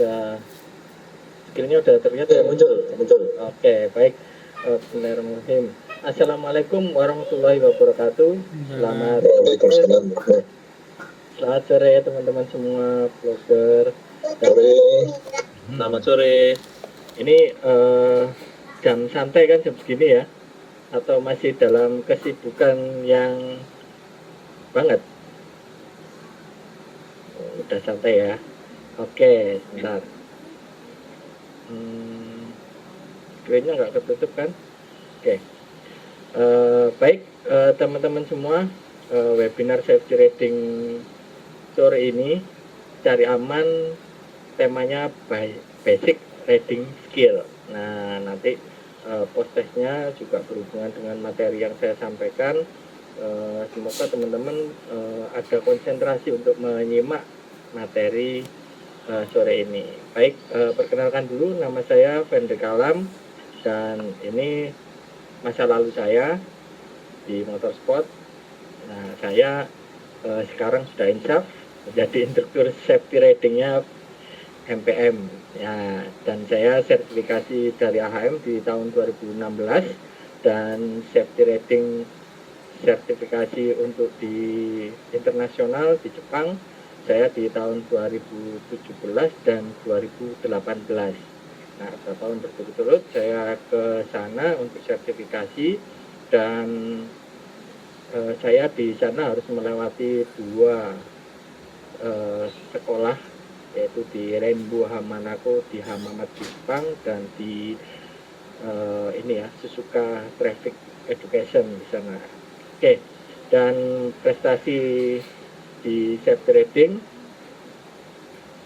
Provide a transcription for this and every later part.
sudah skillnya udah terlihat ya? Muncul. Oke, baik. Bismillahirrahmanirrahim. Assalamualaikum warahmatullahi wabarakatuh. Selamat sore teman-teman semua vlogger. Selamat sore. Ini jam santai kan jam segini ya? Atau masih dalam kesibukan yang banget? Udah santai ya? Oke, sebentar. Screen-nya nggak ketutup kan? Oke. Baik, teman-teman semua, webinar safety riding sore ini cari aman, temanya basic riding skill. Nah, nanti post-testnya juga berhubungan dengan materi yang saya sampaikan. Semoga teman-teman ada konsentrasi untuk menyimak materi sore ini. Baik, perkenalkan dulu, nama saya Fender Kalam, dan ini masa lalu saya di motorsport. Nah, saya sekarang sudah insaf menjadi instruktur safety ridingnya MPM ya, dan saya sertifikasi dari AHM di tahun 2016 dan safety riding sertifikasi untuk di internasional di Jepang saya di tahun 2017 dan 2018. Nah, tahun berturut-turut saya ke sana untuk sertifikasi, dan saya di sana harus melewati dua sekolah, yaitu di Rainbow Hamanako di Hamamat Jepang dan di ini ya, Suzuka Traffic Education di sana. Oke, dan prestasi di safety riding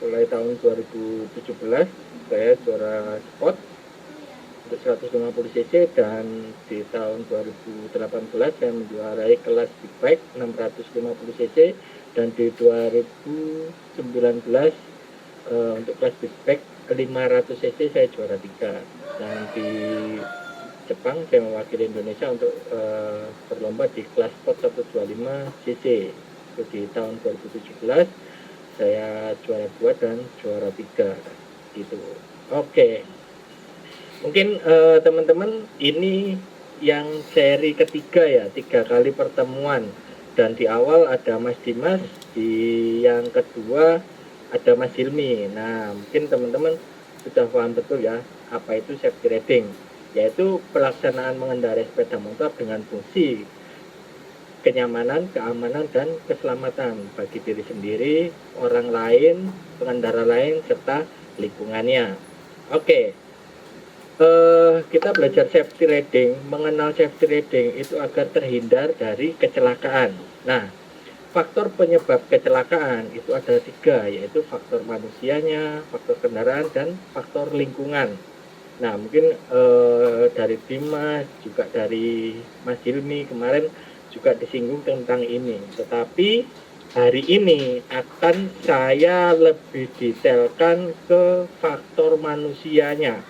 mulai tahun 2017 saya juara sport untuk 150 cc, dan di tahun 2018 saya menjuarai kelas big bike 650 cc, dan di 2019 untuk kelas big bike 500 cc saya juara 3, dan di Jepang saya mewakili Indonesia untuk berlomba di kelas sport 125 cc. Itu di tahun 2017 saya juara 2 dan juara 3 gitu. Oke, mungkin teman-teman ini yang seri ketiga ya, 3 kali pertemuan, dan di awal ada Mas Dimas, di yang kedua ada Mas Hilmi. Nah, mungkin teman-teman sudah paham betul ya apa itu safety riding, yaitu pelaksanaan mengendarai sepeda motor dengan fungsi kenyamanan, keamanan, dan keselamatan bagi diri sendiri, orang lain, pengendara lain, serta lingkungannya. Oke, kita belajar safety riding, mengenal safety riding itu agar terhindar dari kecelakaan. Nah, faktor penyebab kecelakaan itu ada 3, yaitu faktor manusianya, faktor kendaraan, dan faktor lingkungan. Nah, mungkin dari Dimas, juga dari Mas Hilmi kemarin juga disinggung tentang ini, tetapi hari ini akan saya lebih detailkan ke faktor manusianya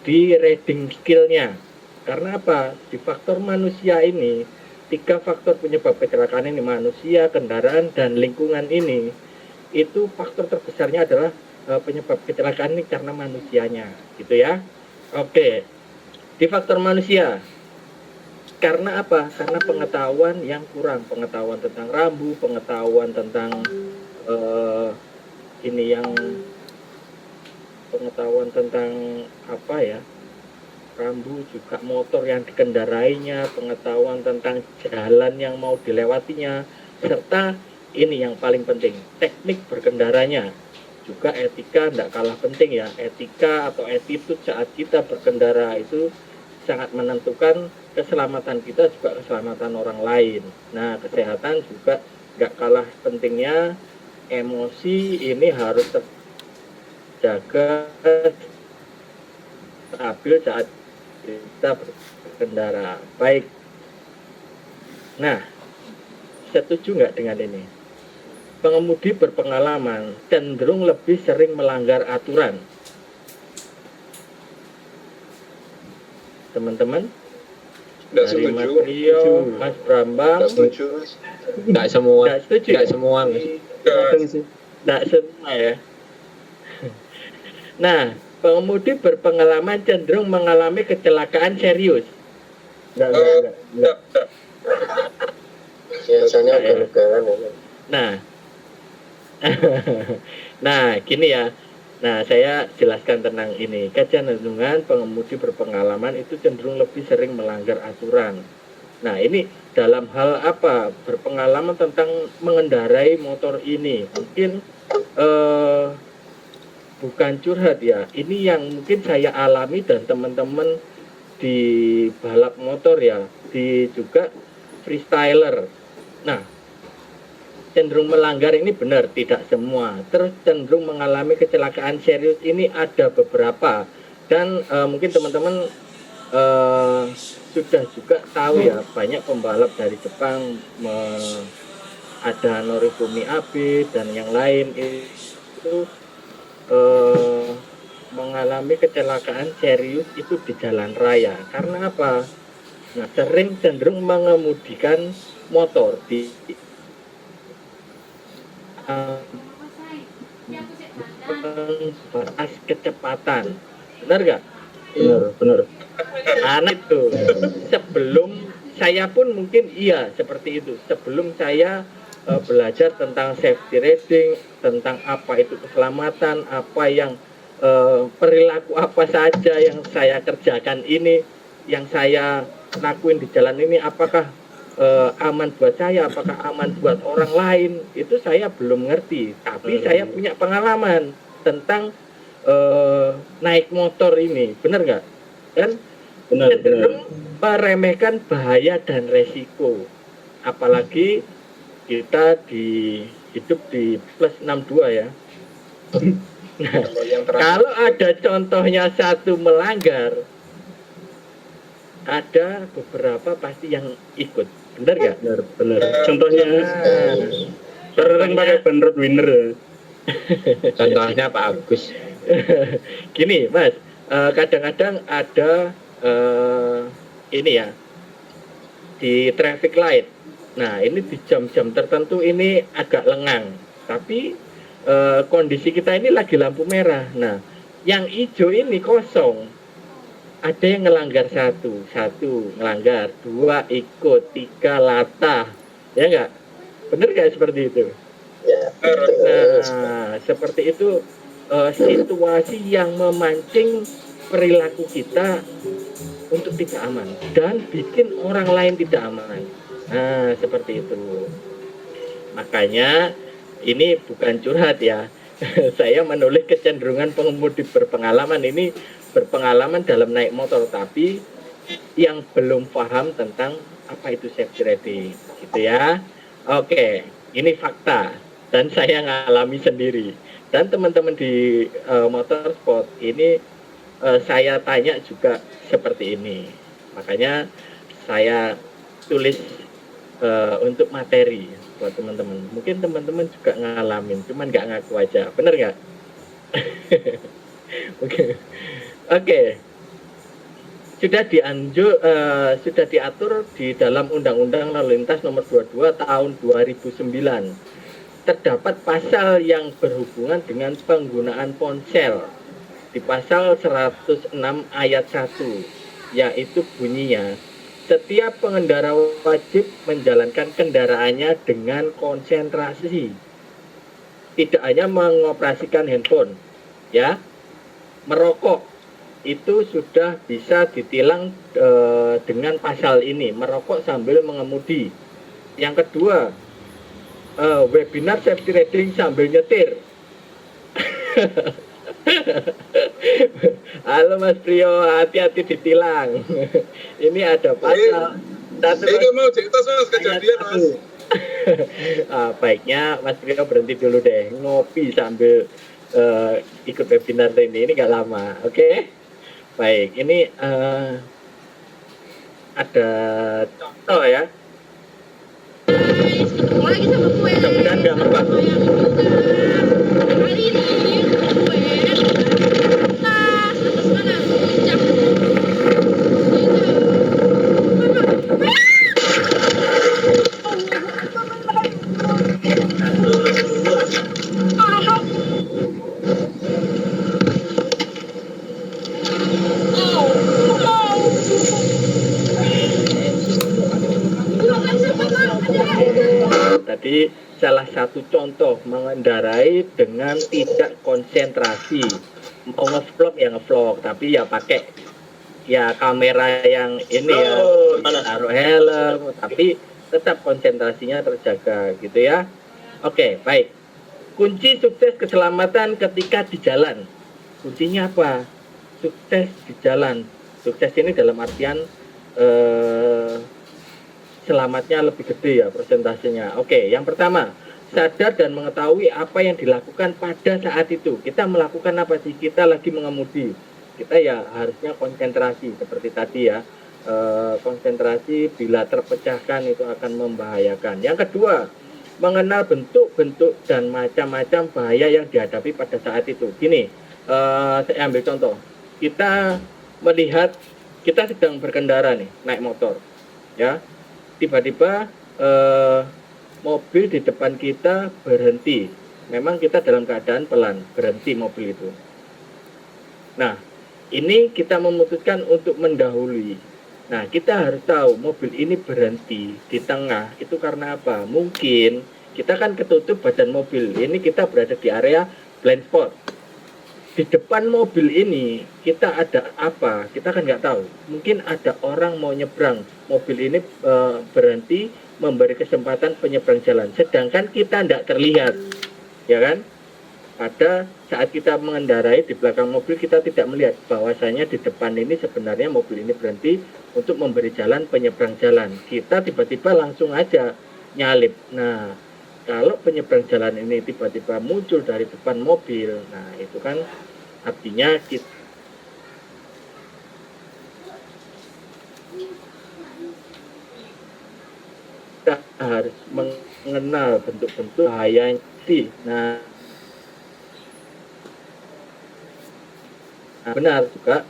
di riding skillnya. Karena apa? Di faktor manusia ini, 3 faktor penyebab kecelakaan ini, manusia, kendaraan, dan lingkungan ini, itu faktor terbesarnya adalah penyebab kecelakaan ini karena manusianya, gitu ya. Oke, di faktor manusia, karena apa? Karena pengetahuan yang kurang, pengetahuan tentang rambu, pengetahuan tentang ini yang pengetahuan tentang apa ya, rambu, juga motor yang dikendarainya, pengetahuan tentang jalan yang mau dilewatinya, serta ini yang paling penting, teknik berkendaranya. Juga etika tidak kalah penting ya, etika atau attitude saat kita berkendara itu sangat menentukan keselamatan kita, juga keselamatan orang lain. Nah, kesehatan juga nggak kalah pentingnya, emosi ini harus terjaga stabil saat kita berkendara. Baik, nah, setuju nggak dengan ini? Pengemudi berpengalaman cenderung lebih sering melanggar aturan. Teman-teman, dari Mas Rio, Mas Brambang, Nggak semua. Nggak setuju. Nggak semua. Nggak semua ya. Nah, pengemudi berpengalaman cenderung mengalami kecelakaan serius. Enggak. Biasanya ugal-ugalan ya. Nah, nah gini ya. Nah, saya jelaskan tentang ini. Kecenderungan pengemudi berpengalaman itu cenderung lebih sering melanggar aturan. Nah, ini dalam hal apa? Berpengalaman tentang mengendarai motor ini. Mungkin bukan curhat ya. Ini yang mungkin saya alami dan teman-teman di balap motor ya, di juga freestyler. Nah, cenderung melanggar ini benar, tidak semua. Terus cenderung mengalami kecelakaan serius ini ada beberapa. Dan mungkin teman-teman sudah juga tahu ya, banyak pembalap dari Jepang ada Norifumi Abe dan yang lain itu mengalami kecelakaan serius itu di jalan raya. Karena apa? Nah, sering cenderung mengemudikan motor di batas kecepatan. Benar nggak? Benar. Anak itu sebelum saya pun mungkin iya seperti itu. Sebelum saya belajar tentang safety riding, tentang apa itu keselamatan, apa yang perilaku apa saja yang saya kerjakan ini, yang saya lakuin di jalan ini, apakah aman buat saya, apakah aman buat orang lain, itu saya belum ngerti. Tapi saya punya pengalaman tentang naik motor ini, benar nggak? Kan cenderung meremehkan bahaya dan resiko, apalagi kita hidup di plus 62 ya. Nah, kalau ada contohnya satu melanggar, ada beberapa pasti yang ikut, benar nggak? Benar. Contohnya sering pakai ban Roadwinner. Contohnya Pak Agus. Gini Mas, kadang-kadang ada ini ya di traffic light. Nah, ini di jam-jam tertentu ini agak lengang, tapi kondisi kita ini lagi lampu merah. Nah, yang hijau ini kosong. Ada yang ngelanggar satu ngelanggar, 2 ikut, 3 latah, ya enggak? Bener nggak seperti itu? Ya. Nah, seperti itu situasi yang memancing perilaku kita untuk tidak aman dan bikin orang lain tidak aman. Nah, seperti itu. Makanya ini bukan curhat ya. Saya menulis kecenderungan pengemudi berpengalaman ini berpengalaman dalam naik motor, tapi yang belum paham tentang apa itu safety riding, gitu ya. Oke, ini fakta dan saya ngalami sendiri. Dan teman-teman di motorsport ini saya tanya juga seperti ini. Makanya saya tulis untuk materi buat teman-teman. Mungkin teman-teman juga ngalamin, cuman nggak ngaku aja. Bener nggak? Oke. Sudah diatur di dalam Undang-Undang Lalu Lintas Nomor 22 Tahun 2009. Terdapat pasal yang berhubungan dengan penggunaan ponsel di pasal 106 ayat 1, yaitu bunyinya, setiap pengendara wajib menjalankan kendaraannya dengan konsentrasi, tidak hanya mengoperasikan handphone, ya. Merokok itu sudah bisa ditilang dengan pasal ini, merokok sambil mengemudi. Yang kedua, webinar safety riding sambil nyetir. Halo Mas Priyo, hati-hati ditilang. Ini ada pasal. Ini mau cerita soal kejadian Mas. Baiknya Mas Priyo berhenti dulu deh, ngopi sambil ikut webinar ini nggak lama, oke? Baik, ini ada contoh ya. Mudah-mudahan nggak merusak. satu contoh mengendarai dengan tidak konsentrasi. Mau ngevlog ya ngevlog, tapi ya pakai ya kamera yang ini ya, taruh helm, tapi tetap konsentrasinya terjaga gitu ya. Oke, baik. Kunci sukses keselamatan ketika di jalan. Kuncinya apa? Sukses di jalan. Sukses ini dalam artian selamatnya lebih gede ya persentasenya. Oke, yang pertama, sadar dan mengetahui apa yang dilakukan pada saat itu. Kita melakukan apa sih? Kita lagi mengemudi. Kita ya harusnya konsentrasi seperti tadi ya. Konsentrasi bila terpecahkan itu akan membahayakan. Yang kedua, mengenal bentuk-bentuk dan macam-macam bahaya yang dihadapi pada saat itu. Gini, saya ambil contoh. Kita melihat kita sedang berkendara nih, naik motor, ya. Tiba-tiba mobil di depan kita berhenti. Memang kita dalam keadaan pelan, berhenti mobil itu. Nah, ini kita memutuskan untuk mendahului. Nah, kita harus tahu mobil ini berhenti di tengah itu karena apa? Mungkin kita kan ketutup badan mobil. Ini kita berada di area blind spot. Di depan mobil ini kita ada apa? Kita kan nggak tahu. Mungkin ada orang mau nyebrang. Mobil ini berhenti memberi kesempatan penyeberang jalan. Sedangkan kita tidak terlihat, ya kan? Pada saat kita mengendarai di belakang mobil kita tidak melihat bahwasanya di depan ini sebenarnya mobil ini berhenti untuk memberi jalan penyeberang jalan. Kita tiba-tiba langsung aja nyalip. Nah, kalau penyeberang jalan ini tiba-tiba muncul dari depan mobil, nah itu kan artinya kita harus mengenal bentuk-bentuk bahaya sih. Nah, benar juga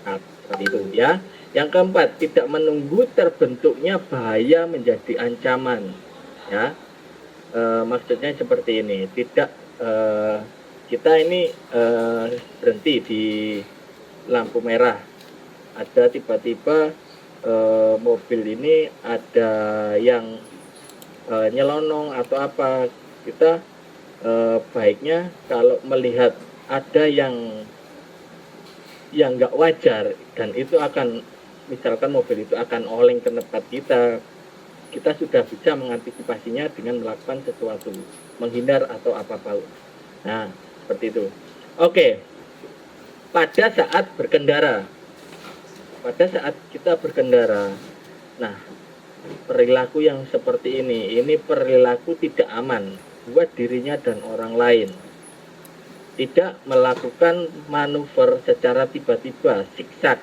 seperti itu ya. Yang keempat, tidak menunggu terbentuknya bahaya menjadi ancaman ya. Maksudnya seperti ini, tidak kita ini berhenti di lampu merah, ada tiba-tiba mobil ini ada yang nyelonong atau apa, kita baiknya kalau melihat ada yang nggak wajar dan itu akan, misalkan mobil itu akan oleng ke tempat kita sudah bisa mengantisipasinya dengan melakukan sesuatu, menghindar atau apa-apa. Nah, seperti itu. Oke, pada saat kita berkendara, nah perilaku yang seperti ini perilaku tidak aman buat dirinya dan orang lain. Tidak melakukan manuver secara tiba-tiba, zigzag.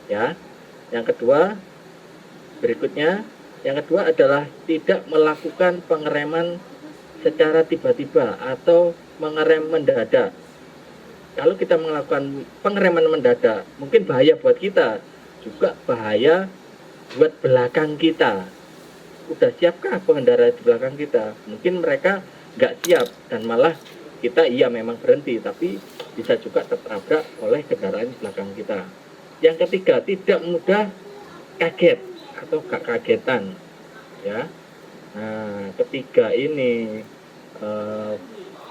Ya. Yang kedua, yang kedua adalah tidak melakukan pengereman secara tiba-tiba atau mengerem mendadak. Kalau kita melakukan pengereman mendadak, mungkin bahaya buat kita, juga bahaya buat belakang kita. Udah siapkah pengendara di belakang kita? Mungkin mereka nggak siap dan malah kita iya memang berhenti, tapi bisa juga tertabrak oleh kendaraan di belakang kita. Yang ketiga, tidak mudah kaget atau gak kagetan, ya. Nah, ketiga ini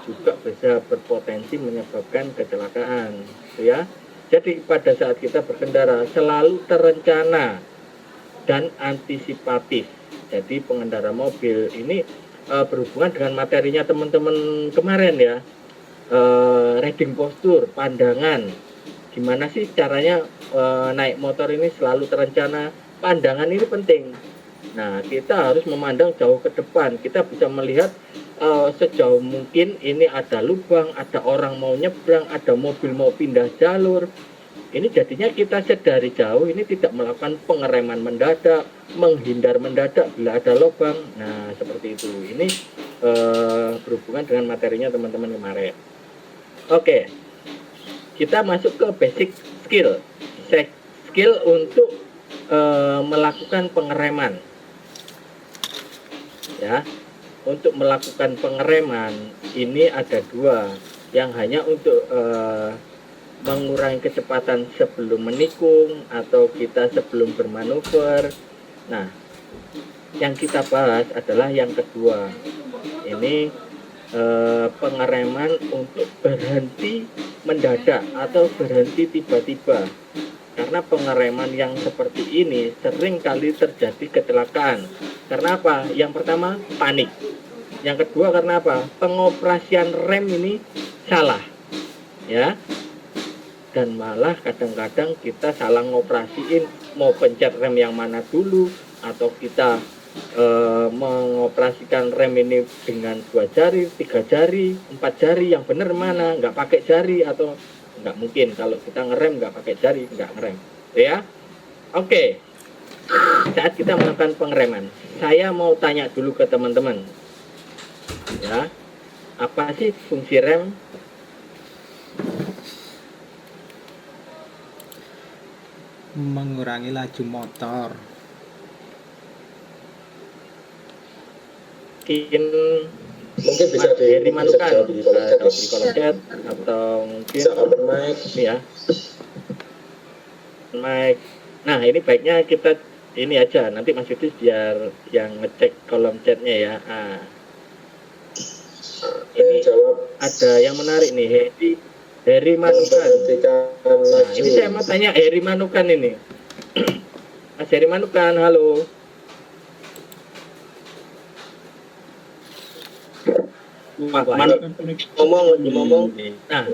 juga bisa berpotensi menyebabkan kecelakaan, ya. Jadi pada saat kita berkendara selalu terencana dan antisipatif. Jadi pengendara mobil ini berhubungan dengan materinya teman-teman kemarin ya, riding postur, pandangan, gimana sih caranya naik motor ini selalu terencana. Pandangan ini penting. Nah, kita harus memandang jauh ke depan. Kita bisa melihat sejauh mungkin ini ada lubang, ada orang mau nyebrang, ada mobil mau pindah jalur. Ini jadinya kita sedari jauh ini tidak melakukan pengereman mendadak, menghindar mendadak bila ada lubang. Nah, seperti itu. Ini berhubungan dengan materinya teman-teman kemarin. Oke, kita masuk ke basic skill. Skill untuk melakukan pengereman. Ya, untuk melakukan pengereman ini ada dua, yang hanya untuk mengurangi kecepatan sebelum menikung atau kita sebelum bermanuver. Nah, yang kita bahas adalah yang kedua. Ini pengereman untuk berhenti mendadak atau berhenti tiba-tiba. Karena pengereman yang seperti ini sering kali terjadi kecelakaan. Karena apa? Yang pertama, panik. Yang kedua, karena apa? Pengoperasian rem ini salah. Ya. Dan malah kadang-kadang kita salah ngoperasiin, mau pencet rem yang mana dulu, atau kita mengoperasikan rem ini dengan 2 jari, 3 jari, 4 jari, yang benar mana? Nggak pakai jari, atau nggak mungkin kalau kita ngerem nggak pakai jari, nggak ngerem, ya. Oke, saat kita melakukan pengereman, saya mau tanya dulu ke teman-teman, ya, apa sih fungsi rem? Mengurangi laju motor. Mungkin bisa dimanukan di kolom chat atau mungkin open mic ya. Mic. Nah, ini baiknya kita ini aja, nanti Mas Yudis biar yang ngecek kolom chatnya ya. Ini ada yang menarik nih, Heri Manukan. Nah, ini saya mau tanya Heri Manukan ini. Mas Heri Manukan, halo. Ngomong. Nah,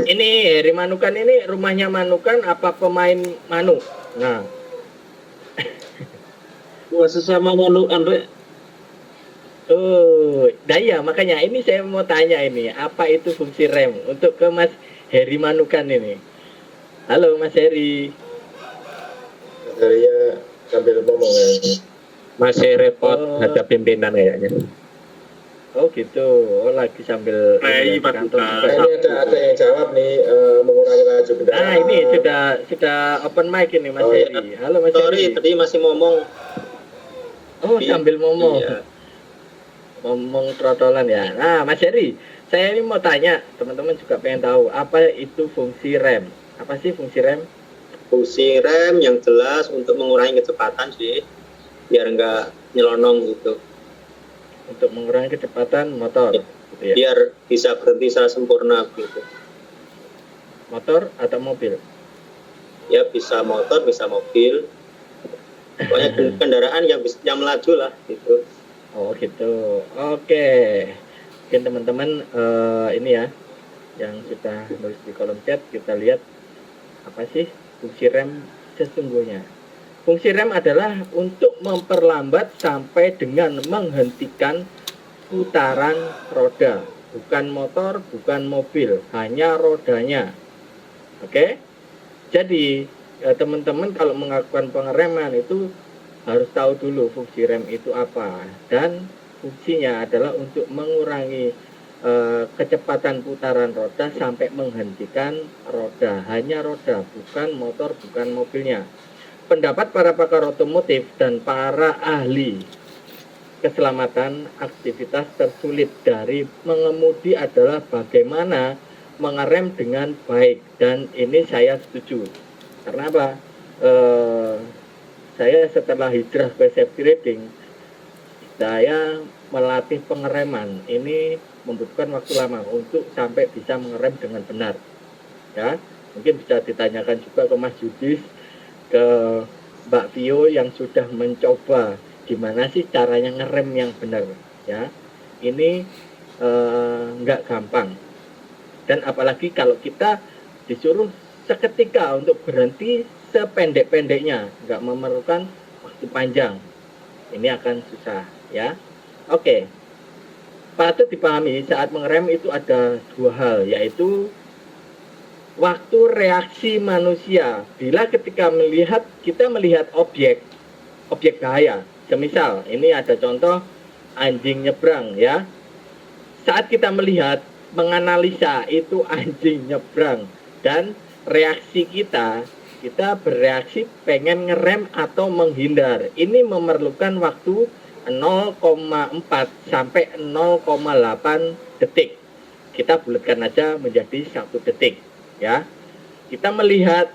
ini Heri Manukan ini rumahnya Manukan apa pemain Manu? Nah, sesama Manukan, Rek. Daya, makanya ini saya mau tanya ini, apa itu fungsi rem untuk ke Mas Heri Manukan ini. Halo Mas Heri. Mas Heri ya sambil ngomong ya. Masih repot ada pimpinan kayaknya. Oh gitu, lagi sambil kantor. Ini ada yang jawab nih, mengurangi laju kendaraan. Nah ini sudah open mic ini Mas Heri. Halo Mas Heri. Tadi masih ngomong. Oh sambil ngomong. Iya. Ngomong trotolan ya. Nah Mas Heri, saya ini mau tanya, teman-teman juga pengen tahu apa itu fungsi rem. Apa sih fungsi rem? Fungsi rem yang jelas untuk mengurangi kecepatan sih, biar nggak nyelonong gitu. Untuk mengurangi kecepatan motor gitu ya. Biar bisa berhenti secara sempurna gitu. Motor atau mobil? Ya bisa motor, bisa mobil. Pokoknya kendaraan yang melaju lah gitu. Oh gitu. Oke. Mungkin teman-teman ini ya yang sudah nulis di kolom chat, kita lihat apa sih fungsi rem sesungguhnya. Fungsi rem adalah untuk memperlambat sampai dengan menghentikan putaran roda. Bukan motor, bukan mobil, hanya rodanya. Oke? Jadi, teman-teman kalau melakukan pengereman itu harus tahu dulu fungsi rem itu apa. Dan fungsinya adalah untuk mengurangi kecepatan putaran roda sampai menghentikan roda. Hanya roda, bukan motor, bukan mobilnya. Pendapat para pakar otomotif dan para ahli keselamatan, aktivitas tersulit dari mengemudi adalah bagaimana mengerem dengan baik, dan ini saya setuju. Karena apa? Saya setelah hijrah ke safety riding, saya melatih pengereman. Ini membutuhkan waktu lama untuk sampai bisa mengerem dengan benar. Ya, mungkin bisa ditanyakan juga ke Mas Yudis, ke Mbak Vio yang sudah mencoba gimana sih caranya ngerem yang benar ya. Ini nggak gampang, dan apalagi kalau kita disuruh seketika untuk berhenti sependek-pendeknya, nggak memerlukan waktu panjang, ini akan susah ya. Oke, patut dipahami saat mengerem itu ada dua hal, yaitu waktu reaksi manusia bila ketika kita melihat objek bahaya. Semisal ini ada contoh anjing nyebrang ya. Saat kita melihat, menganalisa itu anjing nyebrang, dan reaksi kita bereaksi pengen ngerem atau menghindar. Ini memerlukan waktu 0,4 sampai 0,8 detik. Kita bulatkan aja menjadi 1 detik. Ya, kita melihat,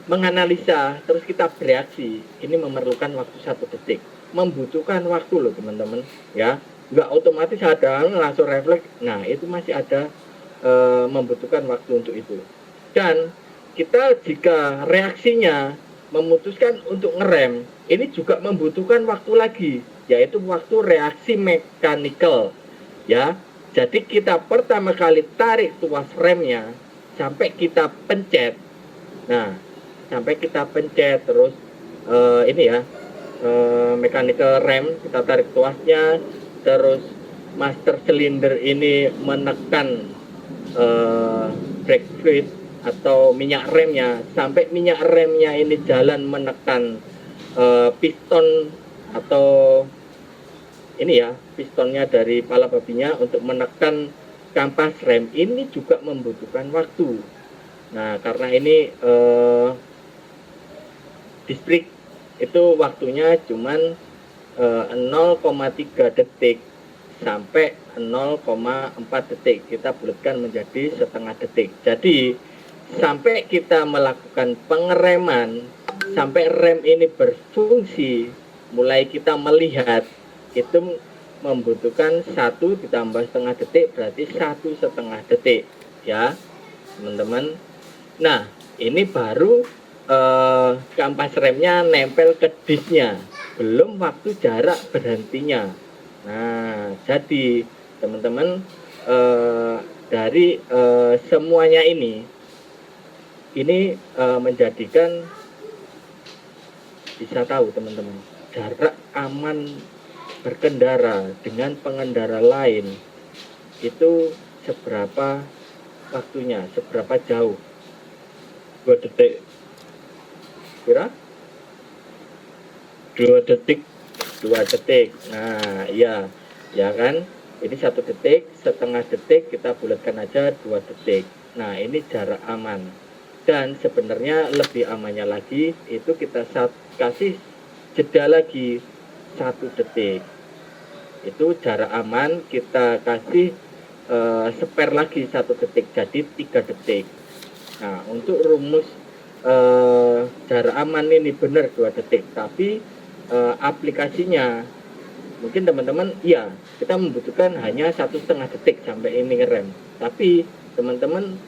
menganalisa, terus kita bereaksi, ini memerlukan waktu 1 detik. membutuhkan waktu loh teman-teman ya, nggak otomatis ada langsung refleks. Nah itu masih ada membutuhkan waktu untuk itu. Dan kita jika reaksinya memutuskan untuk ngerem, ini juga membutuhkan waktu lagi, yaitu waktu reaksi mekanikal ya. Jadi kita pertama kali tarik tuas remnya sampai kita pencet. Nah, sampai kita pencet terus ini ya, mechanical rem, kita tarik tuasnya, terus master cylinder ini menekan brake fluid atau minyak remnya sampai minyak remnya ini jalan menekan piston atau ini ya, pistonnya dari pala babinya untuk menekan kampas rem, ini juga membutuhkan waktu. Nah karena ini distrik itu waktunya cuman 0,3 detik sampai 0,4 detik, kita bulatkan menjadi setengah detik. Jadi sampai kita melakukan pengereman, sampai rem ini berfungsi, mulai kita melihat itu membutuhkan 1 ditambah setengah detik berarti 1,5 detik ya teman-teman. Nah ini baru kampas remnya nempel ke disnya, belum waktu jarak berhentinya. Nah jadi teman-teman dari semuanya ini menjadikan bisa tahu teman-teman jarak aman berkendara dengan pengendara lain itu seberapa waktunya, seberapa jauh. 2 detik kira 2 detik 2 detik. Nah iya ya kan, ini 1 detik, setengah detik, kita bulatkan aja 2 detik. Nah ini jarak aman. Dan sebenarnya lebih amannya lagi itu kita kasih jeda lagi 1 detik, itu jarak aman, kita kasih spare lagi 1 detik jadi 3 detik. Nah untuk rumus jarak aman ini benar 2 detik, tapi aplikasinya mungkin teman-teman iya kita membutuhkan hanya 1,5 detik sampai ini ngerem, tapi teman-teman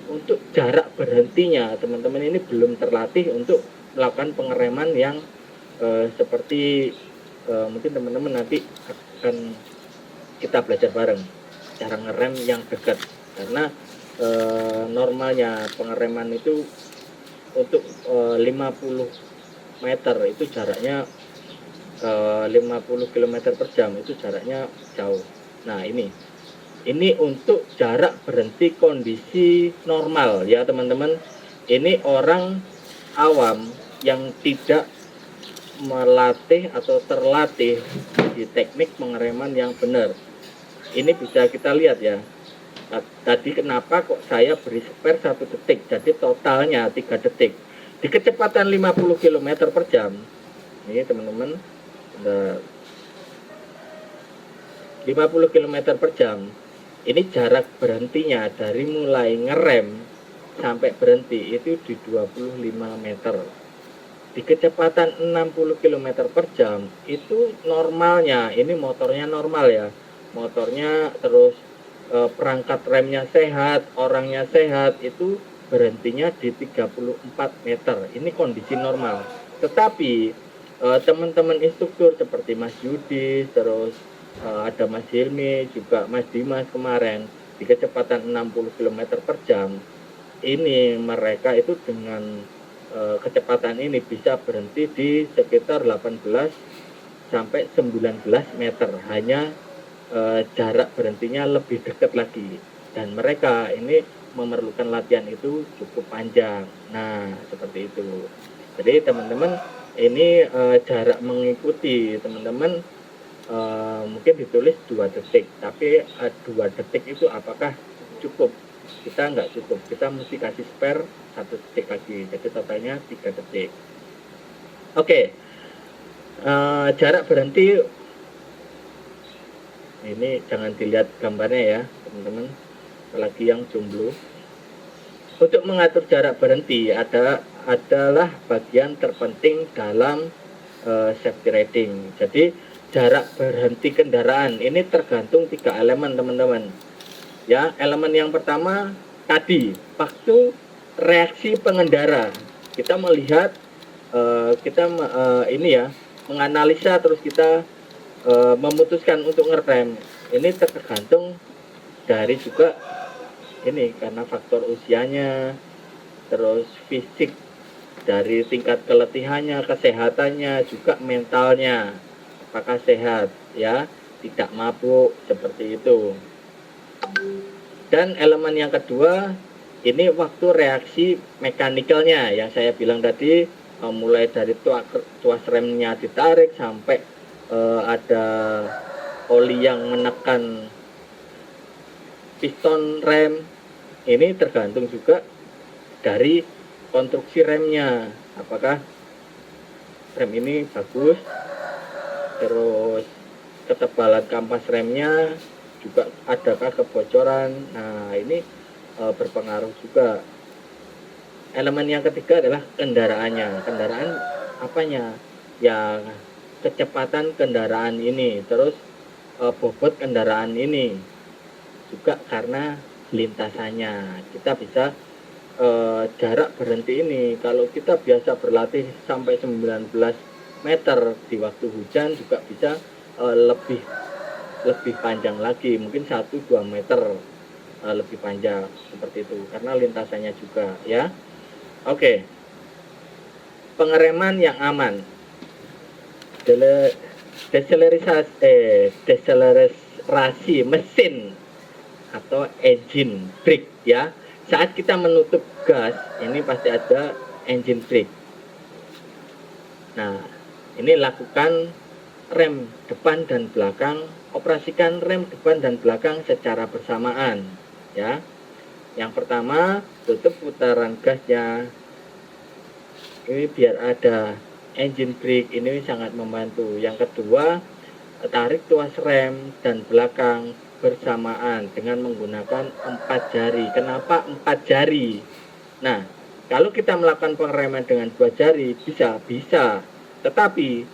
untuk jarak berhentinya teman-teman ini belum terlatih untuk melakukan pengereman yang seperti mungkin teman-teman nanti akan kita belajar bareng cara ngerem yang dekat, karena normalnya pengereman itu untuk 50 meter itu jaraknya 50 km per jam itu jaraknya jauh. Nah ini untuk jarak berhenti kondisi normal ya teman-teman. Ini orang awam yang tidak melatih atau terlatih di teknik pengereman yang benar. Ini bisa kita lihat ya. Tadi kenapa kok saya beri spare 1 detik, jadi totalnya 3 detik. Di kecepatan 50 km per jam, ini teman-teman, 50 km per jam, ini jarak berhentinya dari mulai ngerem sampai berhenti itu di 25 meter. Di kecepatan 60 km per jam itu normalnya, ini motornya normal ya, motornya terus perangkat remnya sehat, orangnya sehat, itu berhentinya di 34 meter, ini kondisi normal. Tetapi teman-teman instruktur seperti Mas Yudi, terus ada Mas Hilmi, juga Mas Dimas kemarin, di kecepatan 60 km per jam, ini mereka itu dengan kecepatan ini bisa berhenti di sekitar 18 sampai 19 meter, hanya jarak berhentinya lebih dekat lagi, dan mereka ini memerlukan latihan itu cukup panjang. Nah seperti itu. Jadi teman-teman ini jarak mengikuti teman-teman mungkin ditulis 2 detik, tapi 2 detik itu apakah cukup? Kita nggak cukup, kita mesti kasih spare 1 detik lagi, jadi totalnya 3 detik. Oke, jarak berhenti ini jangan dilihat gambarnya ya teman-teman, apalagi yang jomblo. Untuk mengatur jarak berhenti adalah bagian terpenting dalam safety riding. Jadi jarak berhenti kendaraan ini tergantung 3 elemen teman-teman. Ya, elemen yang pertama tadi waktu reaksi pengendara. Kita melihat ini ya, menganalisa terus kita memutuskan untuk ngerem. Ini tergantung dari juga ini karena faktor usianya, terus fisik dari tingkat keletihannya, kesehatannya, juga mentalnya. Apakah sehat ya, tidak mabuk seperti itu. Dan elemen yang kedua ini waktu reaksi mekanikalnya yang saya bilang tadi, mulai dari tuas remnya ditarik sampai ada oli yang menekan piston rem. Ini tergantung juga dari konstruksi remnya, apakah rem ini bagus, terus ketebalan kampas remnya juga adakah kebocoran. Nah ini berpengaruh juga. Elemen yang ketiga adalah kendaraannya. Kendaraan apanya? Ya kecepatan kendaraan ini, terus bobot kendaraan ini, juga karena lintasannya. Kita bisa jarak berhenti ini, kalau kita biasa berlatih sampai 19 meter di waktu hujan juga bisa lebih panjang lagi, mungkin 1-2 meter lebih panjang seperti itu karena lintasannya juga ya. Oke. Pengereman yang aman. Deselerasi mesin atau engine brake ya. Saat kita menutup gas, ini pasti ada engine brake. Nah, ini lakukan rem depan dan belakang, operasikan rem depan dan belakang secara bersamaan ya. Yang pertama, tutup putaran gasnya. Ini biar ada engine brake, ini sangat membantu. Yang kedua, tarik tuas rem dan belakang bersamaan dengan menggunakan 4 jari. Kenapa 4 jari? Nah, kalau kita melakukan pengereman dengan 2 jari bisa, tetapi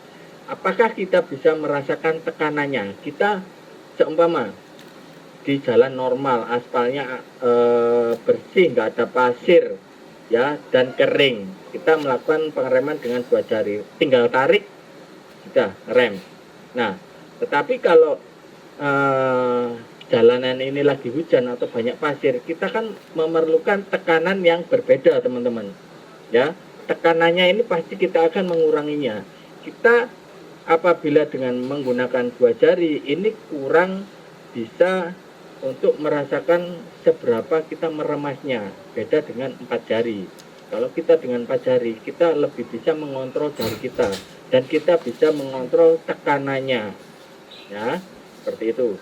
apakah kita bisa merasakan tekanannya? Kita seumpama di jalan normal, aspalnya bersih, nggak ada pasir ya, dan kering, kita melakukan pengereman dengan 2 jari, tinggal tarik sudah rem. Nah, tetapi kalau jalanan ini lagi hujan atau banyak pasir, kita kan memerlukan tekanan yang berbeda teman-teman ya. Tekanannya ini pasti kita akan menguranginya. Kita apabila dengan menggunakan 2 jari ini kurang bisa untuk merasakan seberapa kita meremasnya, beda dengan 4 jari. Kalau kita dengan 4 jari, kita lebih bisa mengontrol jari kita dan kita bisa mengontrol tekanannya ya, seperti itu.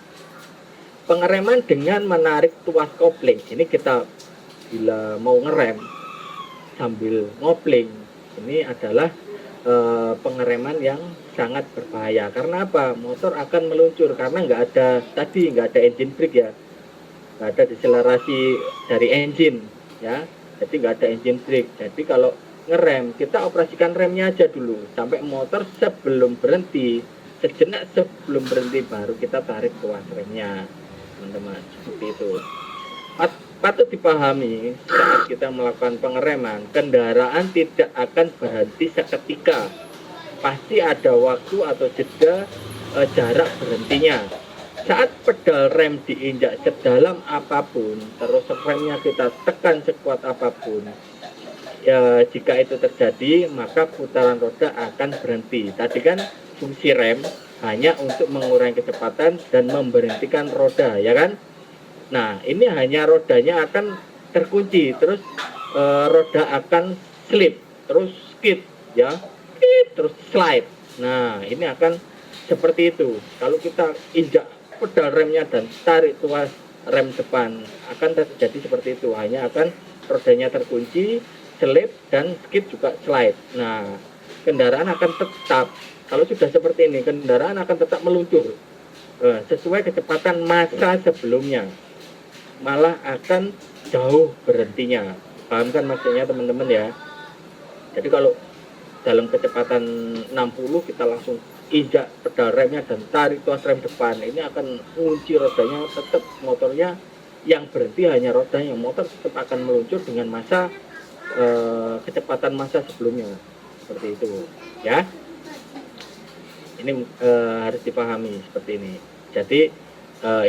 Pengereman dengan menarik tuas kopling, ini kita bila mau ngerem sambil ngopling, ini adalah pengereman yang sangat berbahaya. Karena apa? Motor akan meluncur karena nggak ada engine brake ya, nggak ada deselerasi dari engine ya, jadi nggak ada engine brake. Jadi kalau ngerem, kita operasikan remnya aja dulu sampai motor sebelum berhenti, sejenak sebelum berhenti baru kita tarik tuas remnya teman-teman, seperti itu. Patut dipahami, saat kita melakukan pengereman, kendaraan tidak akan berhenti seketika, pasti ada waktu atau jeda jarak berhentinya. Saat pedal rem diinjak sedalam apapun, terus remnya kita tekan sekuat apapun, ya, jika itu terjadi maka putaran roda akan berhenti. Tadi kan fungsi rem hanya untuk mengurangi kecepatan dan memberhentikan roda ya kan. Nah ini hanya rodanya akan terkunci, terus roda akan slip, terus skid ya, terus slide. Nah ini akan seperti itu. Kalau kita injak pedal remnya dan tarik tuas rem depan, akan terjadi seperti itu, hanya akan rodanya terkunci, slip, dan skid juga slide. Nah kendaraan akan tetap, kalau sudah seperti ini, kendaraan akan tetap meluncur sesuai kecepatan massa sebelumnya, malah akan jauh berhentinya. Paham kan maksudnya teman-teman ya? Jadi kalau dalam kecepatan 60 kita langsung injak pedal remnya dan tarik tuas rem depan, ini akan mengunci rodanya, tetap motornya yang berhenti hanya rodanya, motor tetap akan meluncur dengan massa kecepatan massa sebelumnya, seperti itu ya. Ini harus dipahami seperti ini. Jadi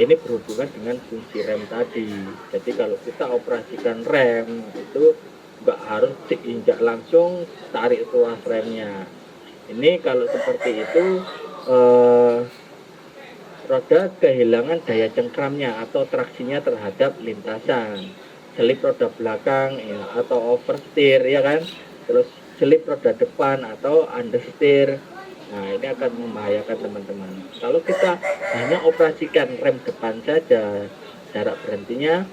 ini berhubungan dengan fungsi rem tadi. Jadi kalau kita operasikan rem itu nggak harus diinjak langsung, tarik tuas remnya. Ini kalau seperti itu roda kehilangan daya cengkramnya atau traksinya terhadap lintasan. Selip roda belakang ya, atau oversteer ya kan. Terus selip roda depan atau understeer. Nah, ini akan membahayakan teman-teman. Kalau kita hanya operasikan rem depan saja, jarak berhentinya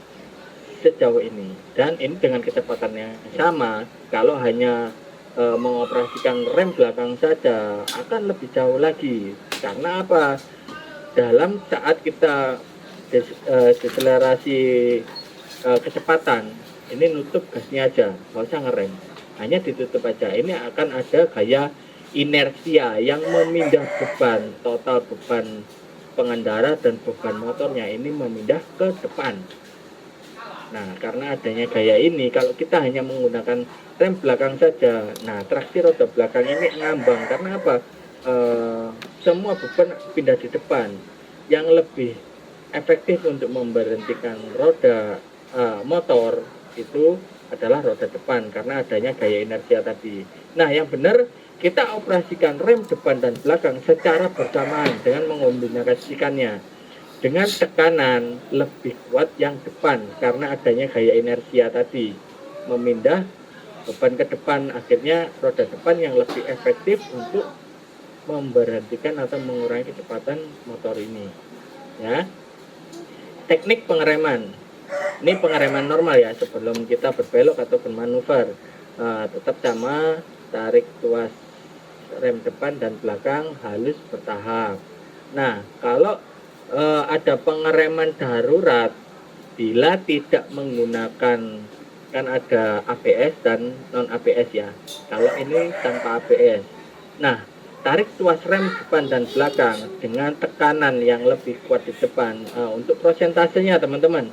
sejauh ini. Dan ini dengan kecepatan yang sama, kalau hanya mengoperasikan rem belakang saja akan lebih jauh lagi. Karena apa? Dalam saat kita deselerasi kecepatan, ini nutup gasnya aja, nggak usah ngerem, hanya ditutup aja. Ini akan ada gaya inersia yang memindah beban, total beban pengendara dan beban motornya ini memindah ke depan. Nah, karena adanya gaya ini, kalau kita hanya menggunakan rem belakang saja, nah traksi roda belakang ini ngambang. Karena apa? Semua beban pindah di depan. Yang lebih efektif untuk memberhentikan roda motor itu adalah roda depan, karena adanya gaya inersia tadi. Nah, yang benar kita operasikan rem depan dan belakang secara bersamaan dengan mengombinasikannya. Dengan tekanan lebih kuat yang depan karena adanya gaya inersia tadi, memindah beban ke depan, akhirnya roda depan yang lebih efektif untuk memberhentikan atau mengurangi kecepatan motor ini ya. Teknik pengereman, ini pengereman normal ya, sebelum kita berbelok atau bermanuver. Tetap sama, tarik tuas rem depan dan belakang halus bertahap. Nah, kalau ada pengereman darurat bila tidak menggunakan, kan ada ABS dan non ABS ya. Kalau ini tanpa ABS. Nah, tarik tuas rem depan dan belakang dengan tekanan yang lebih kuat di depan. Untuk prosentasenya teman-teman,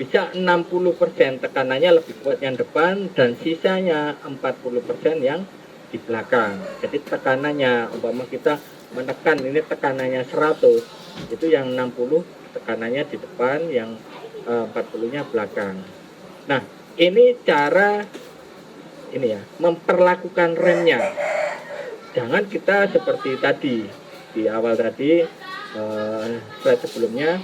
bisa 60% tekanannya lebih kuat yang depan dan sisanya 40% yang di belakang. Jadi tekanannya, umpama kita menekan ini tekanannya 100, itu yang 60 tekanannya di depan, yang 40-nya belakang. Nah, ini cara ini ya, memperlakukan remnya. Jangan kita seperti tadi di awal tadi, slide sebelumnya,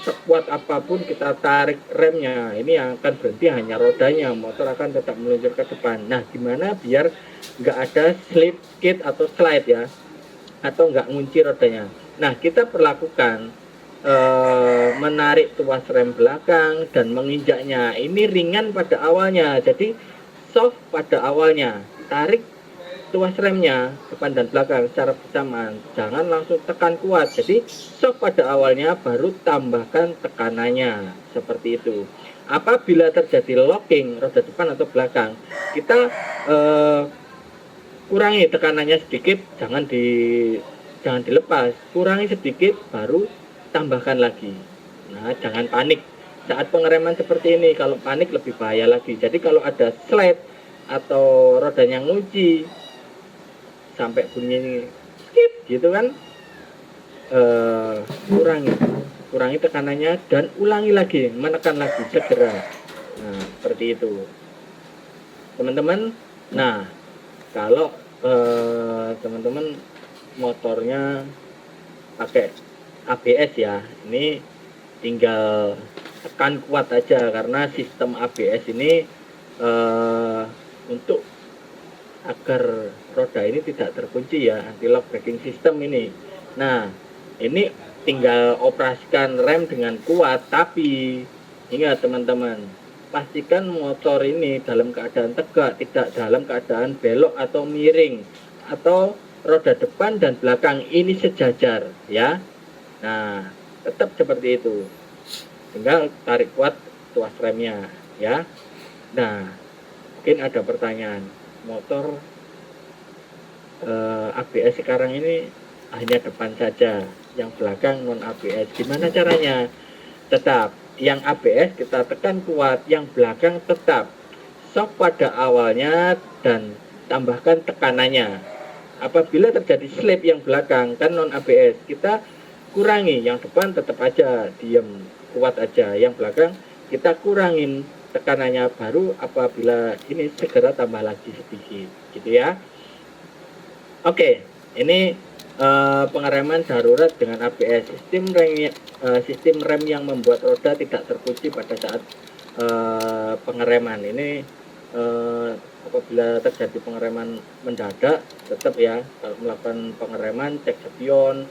sekuat apapun kita tarik remnya, ini yang akan berhenti hanya rodanya, motor akan tetap meluncur ke depan. Nah, gimana biar nggak ada slip kit atau slide ya, atau nggak ngunci rodanya. Nah, kita perlakukan menarik tuas rem belakang dan menginjaknya. Ini ringan pada awalnya, jadi soft pada awalnya. Tarik tuas remnya depan dan belakang secara bersamaan, jangan langsung tekan kuat. Jadi soft pada awalnya, baru tambahkan tekanannya, seperti itu. Apabila terjadi locking roda depan atau belakang, kita kurangi tekanannya sedikit, jangan dilepas, kurangi sedikit baru tambahkan lagi. Nah, jangan panik saat pengereman seperti ini. Kalau panik lebih bahaya lagi. Jadi kalau ada slide atau rodanya ngunci sampai bunyi skip gitu kan, kurangi tekanannya dan ulangi lagi, menekan lagi segera. Nah, seperti itu teman-teman. Nah, kalau teman-teman motornya pakai ABS ya, ini tinggal tekan kuat aja, karena sistem ABS ini untuk agar roda ini tidak terkunci ya, anti lock braking system ini. Nah, ini tinggal operasikan rem dengan kuat, tapi ingat teman-teman, pastikan motor ini dalam keadaan tegak, tidak dalam keadaan belok atau miring, atau roda depan dan belakang ini sejajar ya. Nah, tetap seperti itu, tinggal tarik kuat tuas remnya ya. Nah, mungkin ada pertanyaan, motor ABS sekarang ini hanya depan saja, yang belakang non ABS. Gimana caranya? Tetap yang ABS kita tekan kuat, yang belakang tetap soft pada awalnya dan tambahkan tekanannya. Apabila terjadi slip yang belakang kan non ABS, kita kurangi, yang depan tetap aja diam kuat aja, yang belakang kita kurangin tekanannya, baru apabila ini segera tambah lagi sedikit gitu ya. Oke, ini pengereman darurat dengan ABS, sistem rem yang membuat roda tidak terkunci pada saat pengereman. Ini apabila terjadi pengereman mendadak, tetap ya kalau melakukan pengereman cek spion,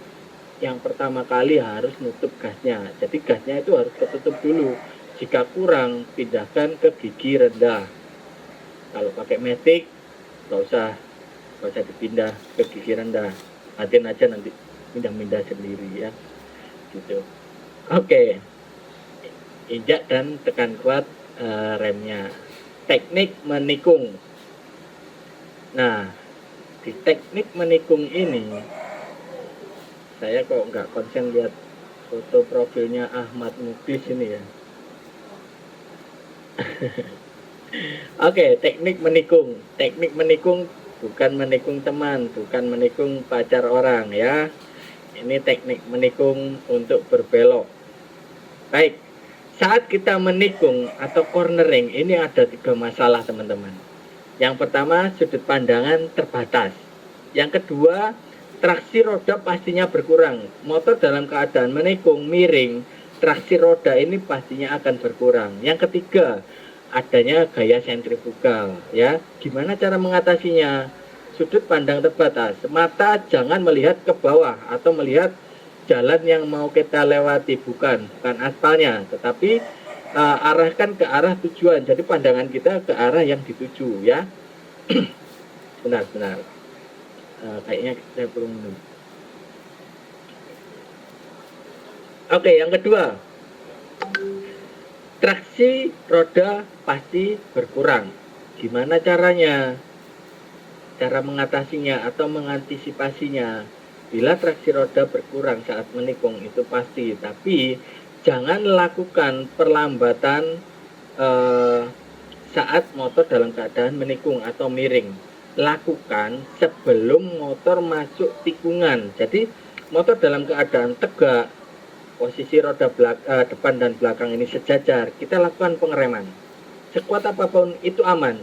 yang pertama kali harus nutup gasnya. Jadi gasnya itu harus tertutup dulu. Jika kurang, pindahkan ke gigi rendah. Kalau pakai matic, nggak usah dipindah ke gigi rendah. Hatiin aja nanti pindah-pindah sendiri ya. Gitu. Oke. Injak dan tekan kuat remnya. Teknik menikung. Nah, di teknik menikung ini saya kok nggak konsen lihat foto profilnya Ahmad Muklis ini ya. Oke, teknik menikung. Teknik menikung bukan menikung teman, bukan menikung pacar orang ya. Ini teknik menikung untuk berbelok. Baik, saat kita menikung atau cornering ini ada 3 masalah teman-teman. Yang pertama, sudut pandangan terbatas. Yang kedua, traksi roda pastinya berkurang. Motor dalam keadaan menikung miring, traksi roda ini pastinya akan berkurang. Yang ketiga, adanya gaya sentrifugal ya. Gimana cara mengatasinya? Sudut pandang terbatas, mata jangan melihat ke bawah atau melihat jalan yang mau kita lewati, bukan aspalnya, tetapi arahkan ke arah tujuan. Jadi pandangan kita ke arah yang dituju ya. Benar. Kayaknya saya perlu minum. Oke, yang kedua, traksi roda pasti berkurang. Gimana caranya? Cara mengatasinya atau mengantisipasinya. Bila traksi roda berkurang saat menikung itu pasti, tapi jangan lakukan perlambatan saat motor dalam keadaan menikung atau miring. Lakukan sebelum motor masuk tikungan. Jadi motor dalam keadaan tegak, posisi roda depan dan belakang ini sejajar, kita lakukan pengereman. Sekuat apapun itu aman.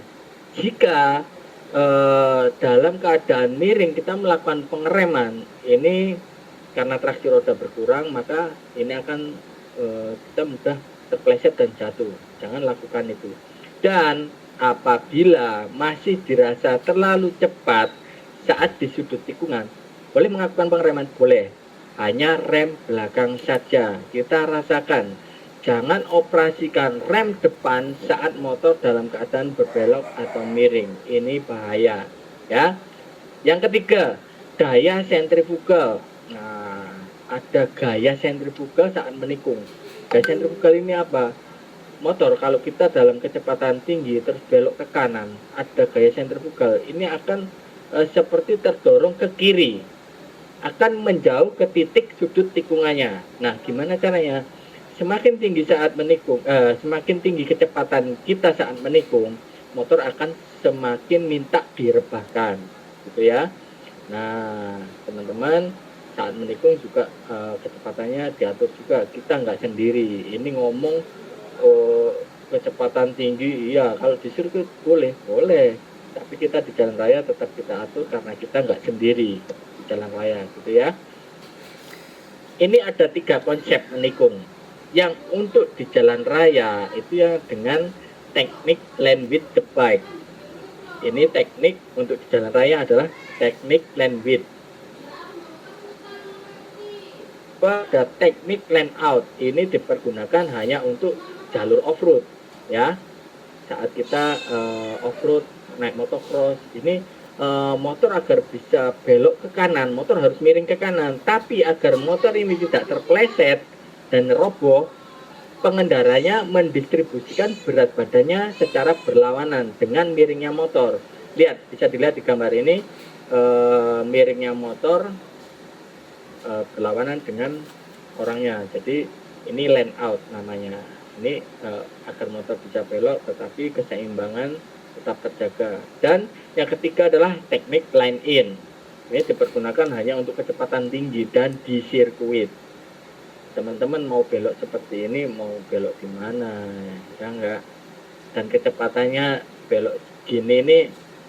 Jika dalam keadaan miring kita melakukan pengereman, ini karena traksi roda berkurang, maka ini akan kita mudah terpleset dan jatuh. Jangan lakukan itu. Dan apabila masih dirasa terlalu cepat saat di sudut tikungan, boleh melakukan pengereman, boleh. Hanya rem belakang saja kita rasakan. Jangan operasikan rem depan saat motor dalam keadaan berbelok atau miring. Ini bahaya ya. Yang ketiga, gaya sentrifugal. Nah, ada gaya sentrifugal saat menikung. Gaya sentrifugal ini apa? Motor kalau kita dalam kecepatan tinggi terus belok ke kanan, ada gaya sentrifugal. Ini akan seperti terdorong ke kiri, akan menjauh ke titik sudut tikungannya. Nah, gimana caranya? Semakin tinggi saat menikung, semakin tinggi kecepatan kita saat menikung, motor akan semakin minta direbahkan, gitu ya. Nah, teman-teman, saat menikung juga kecepatannya diatur juga. Kita nggak sendiri. Ini ngomong kecepatan tinggi, iya. Kalau di sirkuit boleh, tapi kita di jalan raya tetap kita atur karena kita nggak sendiri di jalan raya, gitu ya. Ini ada 3 konsep menikung. Yang untuk di jalan raya itu yang dengan teknik land with the bike. Ini teknik untuk di jalan raya adalah teknik land with. Pada teknik land out ini dipergunakan hanya untuk jalur off-road ya. Saat kita off-road naik motocross, ini motor agar bisa belok ke kanan, motor harus miring ke kanan. Tapi agar motor ini tidak terpleset dan roboh, pengendaranya mendistribusikan berat badannya secara berlawanan dengan miringnya motor. Lihat, bisa dilihat di gambar ini, miringnya motor berlawanan dengan orangnya. Jadi ini line out namanya. Ini agar motor bisa belok tetapi keseimbangan tetap terjaga. Dan yang ketiga adalah teknik line in. Ini dipergunakan hanya untuk kecepatan tinggi dan di sirkuit. Teman-teman mau belok seperti ini, mau belok di mana, ya enggak? Dan kecepatannya belok gini ini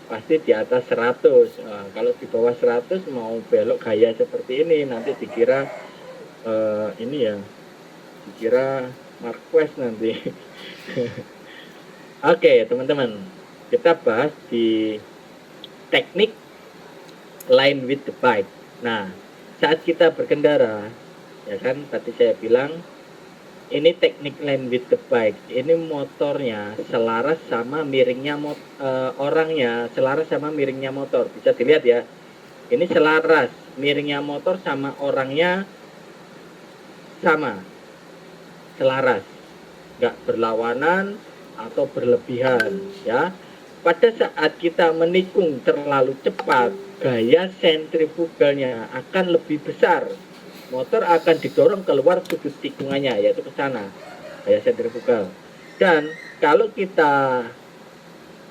pasti di atas 100. Nah, kalau di bawah 100 mau belok gaya seperti ini nanti dikira ini ya, dikira Marquez nanti. Oke, teman-teman, kita bahas di teknik line with the bike. Nah, saat kita berkendara, ya kan, tadi saya bilang ini teknik line with the bike. Ini motornya selaras sama miringnya orangnya, selaras sama miringnya motor. Bisa dilihat ya. Ini selaras, miringnya motor sama orangnya sama, selaras, nggak berlawanan atau berlebihan, ya. Pada saat kita menikung terlalu cepat, gaya sentrifugalnya akan lebih besar. Motor akan didorong keluar sudut tikungannya, yaitu ke sana, gaya sentrifugal. Dan kalau kita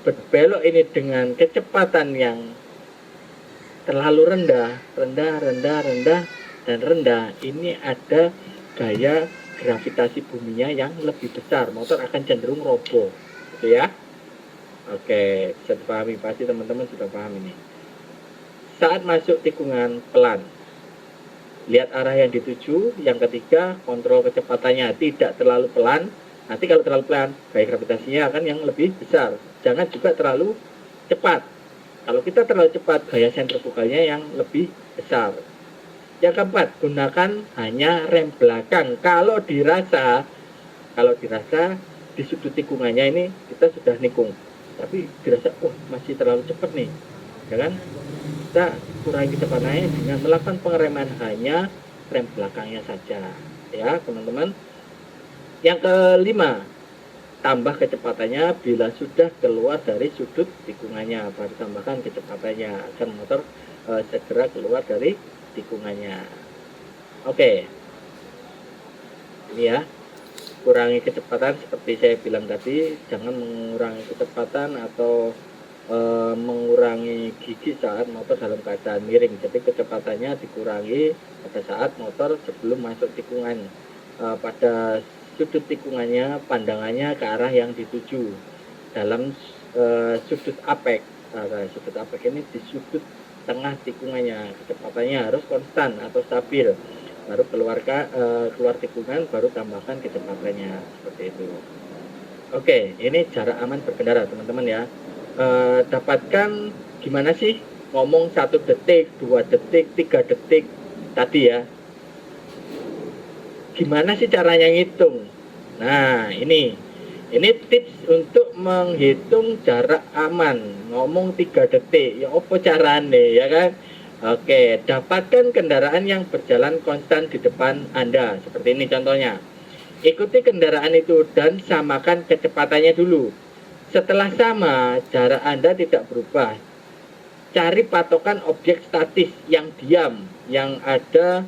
berbelok ini dengan kecepatan yang terlalu rendah, dan rendah, ini ada gaya gravitasi buminya yang lebih besar, motor akan cenderung roboh, gitu ya. Oke, bisa dipahami, pasti teman-teman sudah paham ini. Saat masuk tikungan, pelan, lihat arah yang dituju. Yang ketiga, kontrol kecepatannya, tidak terlalu pelan. Nanti kalau terlalu pelan, gaya gravitasinya akan yang lebih besar. Jangan juga terlalu cepat. Kalau kita terlalu cepat, gaya sentrifugalnya yang lebih besar. Yang keempat, gunakan hanya rem belakang. Kalau dirasa di sudut tikungannya ini kita sudah nikung, tapi dirasa masih terlalu cepat nih, ya kan? Kita kurangi kecepatannya dengan melakukan pengereman hanya rem belakangnya saja, ya teman-teman. Yang kelima, tambah kecepatannya bila sudah keluar dari sudut tikungannya, baru tambahkan kecepatannya agar motor segera keluar dari tikungannya. Oke, ini ya, kurangi kecepatan seperti saya bilang tadi. Jangan mengurangi kecepatan atau mengurangi gigi saat motor dalam keadaan miring. Jadi kecepatannya dikurangi pada saat motor sebelum masuk tikungan. Pada sudut tikungannya, pandangannya ke arah yang dituju. Dalam sudut apek, sudut apek ini di sudut tengah tikungannya, kecepatannya harus konstan atau stabil. Baru keluar tikungan, baru tambahkan kecepatannya, seperti itu. Oke, ini jarak aman berkendara, teman-teman ya. Dapatkan gimana sih ngomong 1 detik, 2 detik, 3 detik tadi ya. Gimana sih caranya ngitung? Nah, ini tips untuk menghitung jarak aman. Ngomong 3 detik, ya apa carane, ya kan? Oke, dapatkan kendaraan yang berjalan konstan di depan Anda. Seperti ini contohnya. Ikuti kendaraan itu dan samakan kecepatannya dulu. Setelah sama, jarak Anda tidak berubah. Cari patokan objek statis yang diam, yang ada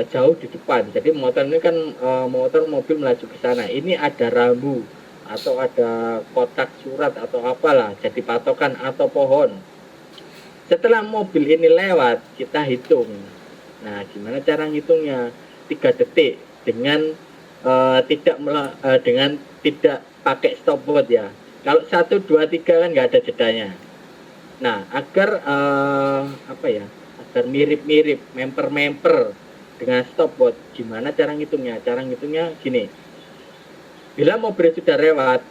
jauh di depan. Jadi motor ini kan motor mobil melaju ke sana. Ini ada rambu atau ada kotak surat atau apalah, jadi patokan, atau pohon. Setelah mobil ini lewat, kita hitung. Nah, gimana cara ngitungnya? 3 detik dengan tidak pakai stopwatch ya. Kalau 1, 2, 3 kan nggak ada jedanya. Nah, agar agar mirip-mirip, memper-memper dengan stopwatch, gimana cara ngitungnya? Cara ngitungnya gini. Bila mobil sudah lewat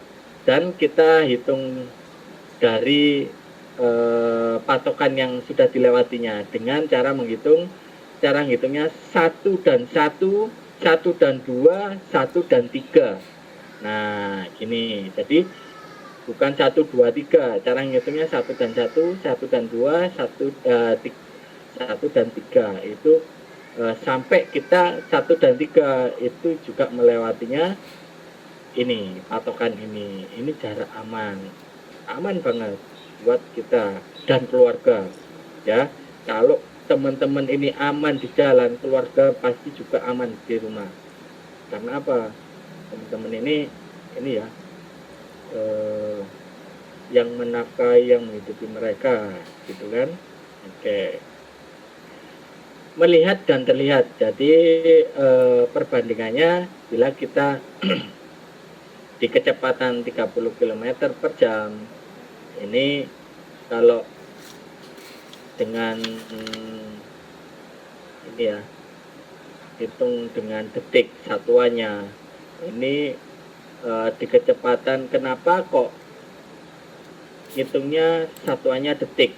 dan kita hitung dari patokan yang sudah dilewatinya dengan cara menghitungnya 1 dan 1, 1 dan 2, 1 dan 3. Nah, gini. Jadi bukan 1, 2, 3. Cara ngitungnya 1 dan 1, 1 dan 2, 1 dan 3. Itu sampai kita 1 dan 3 itu juga melewatinya ini, patokan ini jarak aman banget buat kita dan keluarga. ya. Kalau teman-teman ini aman di jalan, keluarga pasti juga aman di rumah. Karena apa? Teman-teman ini ya yang menafkahi, yang menghidupi mereka, gitu kan. Oke. Melihat dan terlihat. Jadi perbandingannya bila kita di kecepatan 30 km per jam, ini kalau dengan ini ya, hitung dengan detik satuannya, ini di kecepatan, kenapa kok hitungnya satuannya detik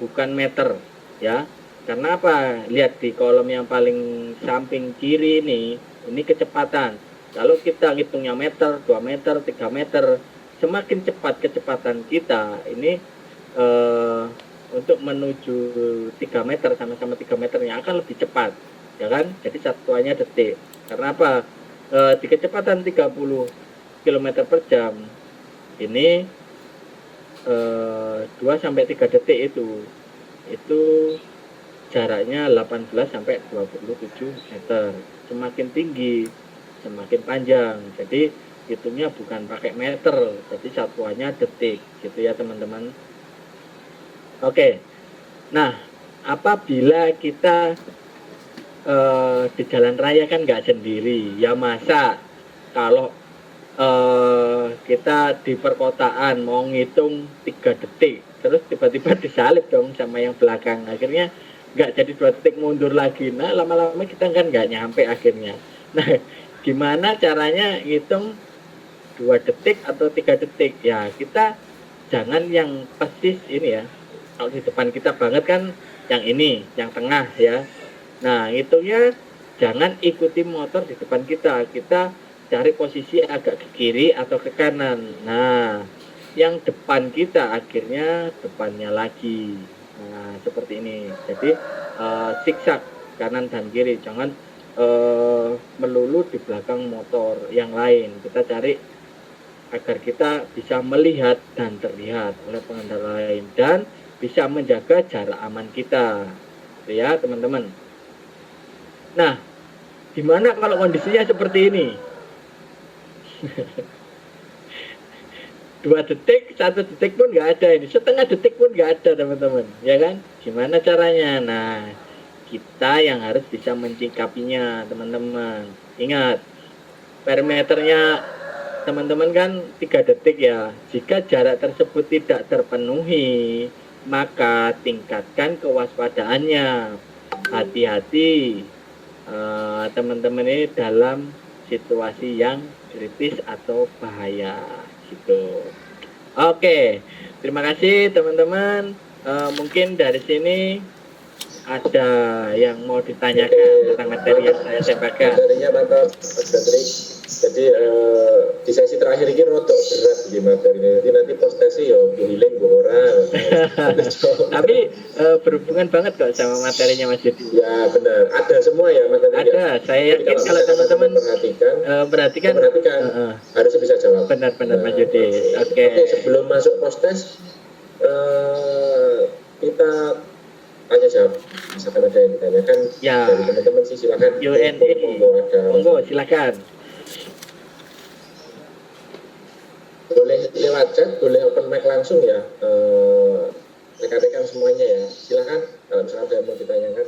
bukan meter ya? Karena apa? Lihat di kolom yang paling samping kiri ini kecepatan. Kalau kita hitungnya meter, 2 meter, 3 meter, semakin cepat kecepatan kita ini untuk menuju 3 meter, sama-sama 3 meternya akan lebih cepat, ya kan? Jadi satuannya detik. Karena apa? Di kecepatan 30 km per jam ini 2-3 detik itu jaraknya 18 sampai 27 meter. Semakin tinggi, semakin panjang. Jadi hitungnya bukan pakai meter, jadi satuannya detik, gitu ya teman-teman. Oke. Nah, apabila kita di jalan raya kan nggak sendiri, ya masa kalau kita di perkotaan mau ngitung 3 detik, terus tiba-tiba disalip dong sama yang belakang, akhirnya nggak jadi 2 detik mundur lagi. Nah, lama-lama kita kan nggak nyampe akhirnya. Nah, gimana caranya ngitung 2 detik atau 3 detik? Ya, kita jangan yang persis ini ya. Kalau di depan kita banget kan yang ini, yang tengah ya. Nah, hitungnya jangan ikuti motor di depan kita. Kita cari posisi agak ke kiri atau ke kanan. Nah, yang depan kita akhirnya depannya lagi. Nah, seperti ini. Jadi zigzag kanan dan kiri, jangan melulu di belakang motor yang lain. Kita cari agar kita bisa melihat dan terlihat oleh pengendara lain dan bisa menjaga jarak aman kita, ya teman-teman. Nah, gimana kalau kondisinya seperti ini? 2 detik, 1 detik pun nggak ada ini, setengah detik pun nggak ada teman-teman, ya kan? Gimana caranya? Nah, kita yang harus bisa mencikapinya teman-teman. Ingat, parameternya teman-teman kan 3 detik ya. Jika jarak tersebut tidak terpenuhi, maka tingkatkan kewaspadaannya. Hati-hati teman-teman ini dalam situasi yang kritis atau bahaya gitu. Oke, terima kasih teman-teman. Mungkin dari sini ada yang mau ditanyakan tentang materi yang saya sampaikan. Materinya mantap Mas Badri. Jadi di sesi terakhir ini rotok berat di materinya. Nanti postasi ya healing orang. Tapi berhubungan banget kok sama materinya Mas Yudi. Ya benar, ada semua ya materinya. Ada, saya yakin kalau teman-teman perhatikan harusnya bisa jawab. Benar-benar Mas Yudi. Oke, sebelum masuk postes kita tanya jawab. Misalkan ada yang ditanyakan ya, dari teman-teman sih silakan. Monggo silakan. Boleh lewat chat, boleh open mic langsung ya. Rekan-rekan semuanya ya. Silakan kalau misalkan ada yang mau ditanyakan.